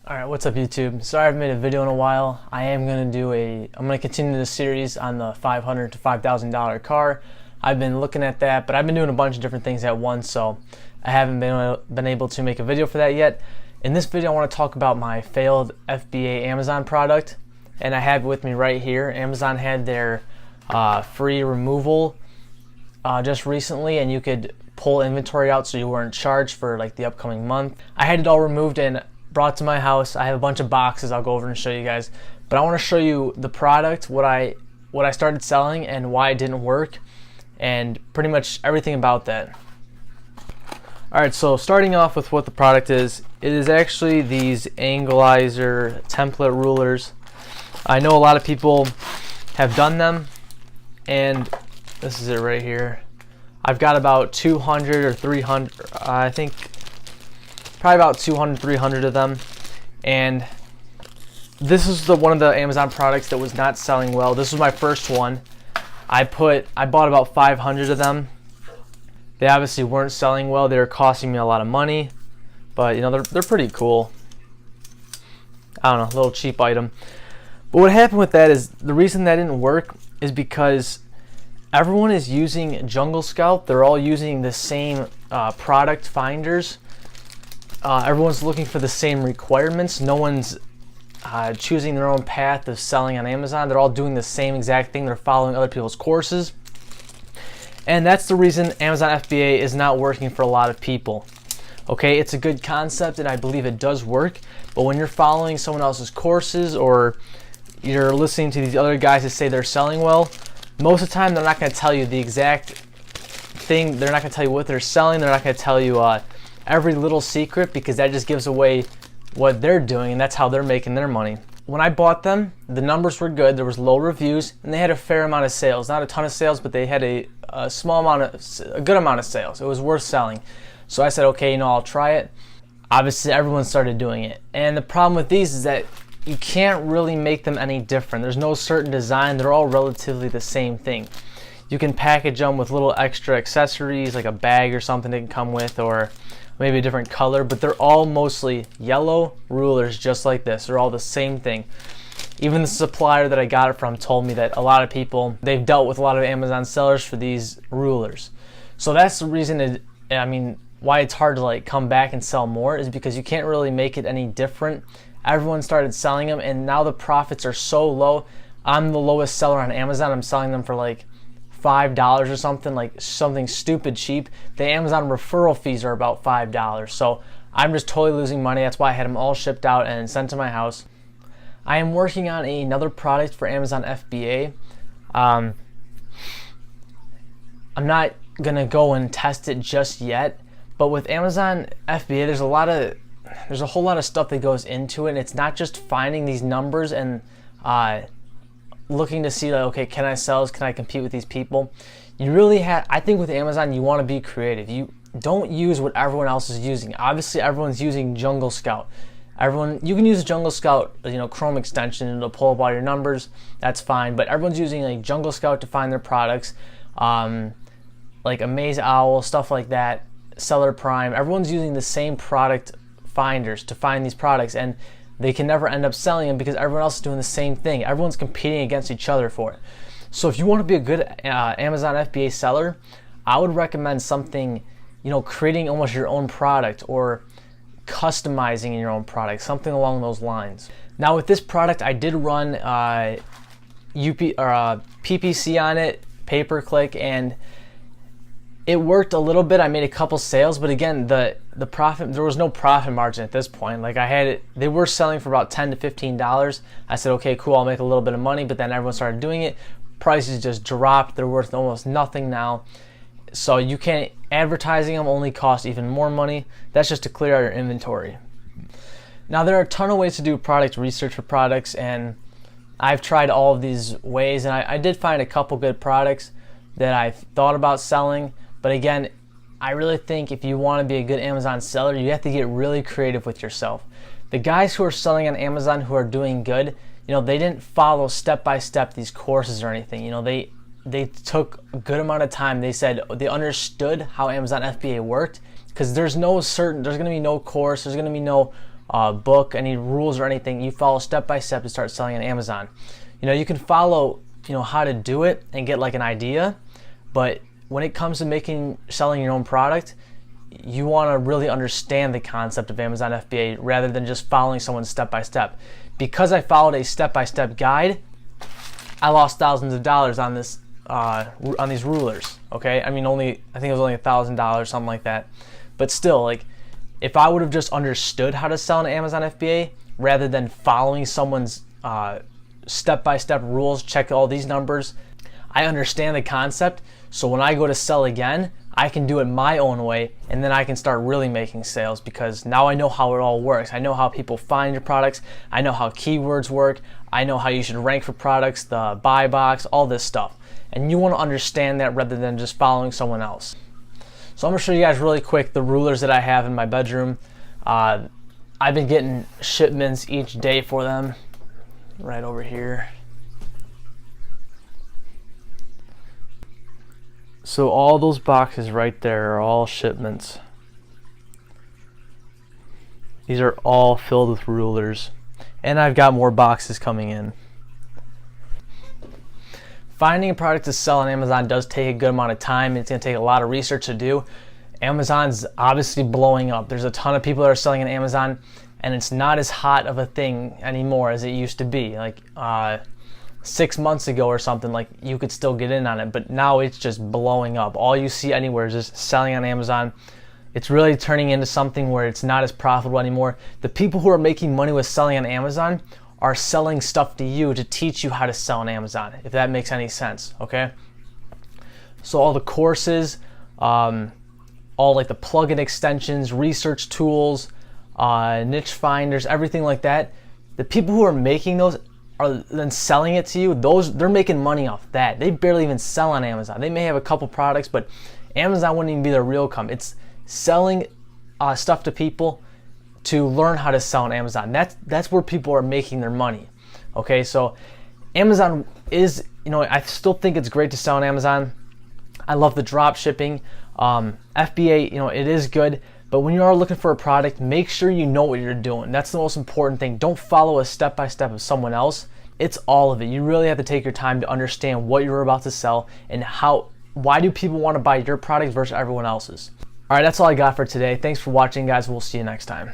Alright, what's up YouTube? Sorry I haven't made a video in a while. I'm gonna continue this series on the $500 to $5,000 car. I've been looking at that, but I've been doing a bunch of different things at once, so I haven't been able to make a video for that yet. In this video I want to talk about my failed FBA Amazon product, and I have it with me right here. Amazon had their free removal just recently, and you could pull inventory out so you weren't charged for like the upcoming month. I had it all removed and brought to my house. I have a bunch of boxes I'll go over and show you guys, but I want to show you the product, what I started selling and why it didn't work, and pretty much everything about that. Alright, so starting off with what the product is, it is actually these Angleizer template rulers. I know a lot of people have done them, and this is it right here. I've got about 200 or 300, I think probably about 200, 300 of them, and this is one of the Amazon products that was not selling well. This was my first one. I bought about 500 of them. They obviously weren't selling well. They were costing me a lot of money, but you know, they're pretty cool. I don't know, a little cheap item. But what happened with that is, the reason that didn't work is because everyone is using Jungle Scout. They're all using the same product finders. Everyone's looking for the same requirements. No one's choosing their own path of selling on Amazon. They're all doing the same exact thing. They're following other people's courses. And that's the reason Amazon FBA is not working for a lot of people. Okay, it's a good concept and I believe it does work, but when you're following someone else's courses or you're listening to these other guys that say they're selling well, most of the time they're not going to tell you the exact thing. They're not going to tell you what they're selling. They're not going to tell you every little secret, because that just gives away what they're doing, and that's how they're making their money. When I bought them, the numbers were good. There was low reviews, and they had a fair amount of sales. Not a ton of sales, but they had a good amount of sales. It was worth selling. So I said, okay, you know, I'll try it. Obviously, everyone started doing it. And the problem with these is that you can't really make them any different. There's no certain design. They're all relatively the same thing. You can package them with little extra accessories, like a bag or something they can come with, or maybe a different color, but they're all mostly yellow rulers just like this. They're all the same thing. Even the supplier that I got it from told me that a lot of people, they've dealt with a lot of Amazon sellers for these rulers. So that's the reason, why it's hard to like come back and sell more, is because you can't really make it any different. Everyone started selling them, and now the profits are so low. I'm the lowest seller on Amazon. I'm selling them for like $5 or something, like something stupid cheap. The Amazon referral fees are about $5, so I'm just totally losing money. That's why I had them all shipped out and sent to my house. I am working on another product for Amazon FBA. I'm not gonna go and test it just yet, but with Amazon FBA, there's a whole lot of stuff that goes into it, and it's not just finding these numbers and looking to see like, okay, can I sell this? Can I compete with these people? You really I think with Amazon, you want to be creative. You don't use what everyone else is using. Obviously, everyone's using Jungle Scout. You can use Jungle Scout, Chrome extension, and it'll pull up all your numbers. That's fine. But everyone's using like Jungle Scout to find their products, like Amaze Owl, stuff like that, Seller Prime. Everyone's using the same product finders to find these products, and they can never end up selling them because everyone else is doing the same thing. Everyone's competing against each other for it. So if you want to be a good Amazon FBA seller, I would recommend something, creating almost your own product or customizing your own product, something along those lines. Now with this product, I did run PPC on it, pay-per-click, and it worked a little bit. I made a couple sales, but again, the profit, there was no profit margin at this point. Like they were selling for about $10 to $15. I said, okay, cool, I'll make a little bit of money, but then everyone started doing it. Prices just dropped. They're worth almost nothing now. So you can't, advertising them only costs even more money. That's just to clear out your inventory. Now there are a ton of ways to do product research for products, and I've tried all of these ways, and I did find a couple good products that I thought about selling. But again, I really think if you want to be a good Amazon seller, you have to get really creative with yourself. The guys who are selling on Amazon who are doing good, they didn't follow step by step these courses or anything. They took a good amount of time. They said they understood how Amazon FBA worked, because there's going to be no course, there's going to be no book, any rules or anything. You follow step by step to start selling on Amazon. You can follow how to do it and get like an idea, but when it comes to selling your own product, you want to really understand the concept of Amazon FBA rather than just following someone step by step. Because I followed a step by step guide, I lost thousands of dollars on this on these rulers. Okay, I think it was only $1,000, something like that. But still, like, if I would have just understood how to sell on Amazon FBA rather than following someone's step by step rules, check all these numbers, I understand the concept. So when I go to sell again, I can do it my own way, and then I can start really making sales because now I know how it all works. I know how people find your products. I know how keywords work. I know how you should rank for products, the buy box, all this stuff. And you want to understand that rather than just following someone else. So I'm going to show you guys really quick the rulers that I have in my bedroom. I've been getting shipments each day for them right over here. So all those boxes right there are all shipments. These are all filled with rulers. And I've got more boxes coming in. Finding a product to sell on Amazon does take a good amount of time. It's going to take a lot of research to do. Amazon's obviously blowing up. There's a ton of people that are selling on Amazon, and it's not as hot of a thing anymore as it used to be. Like 6 months ago or something, like, you could still get in on it, but now it's just blowing up. All you see anywhere is just selling on Amazon. It's really turning into something where it's not as profitable anymore. The people who are making money with selling on Amazon are selling stuff to you to teach you how to sell on Amazon, if that makes any sense, okay? So all the courses, all like the plugin extensions, research tools, niche finders, everything like that, the people who are making those are then selling it to you, they're making money off that. They barely even sell on Amazon. They may have a couple products, but Amazon wouldn't even be their real income. It's selling stuff to people to learn how to sell on Amazon. That's where people are making their money. Okay, so Amazon is, I still think it's great to sell on Amazon. I love the drop shipping. FBA, it is good, but when you are looking for a product, make sure you know what you're doing. That's the most important thing. Don't follow a step-by-step of someone else. It's all of it. You really have to take your time to understand what you're about to sell and why do people want to buy your product versus everyone else's. All right, that's all I got for today. Thanks for watching, guys. We'll see you next time.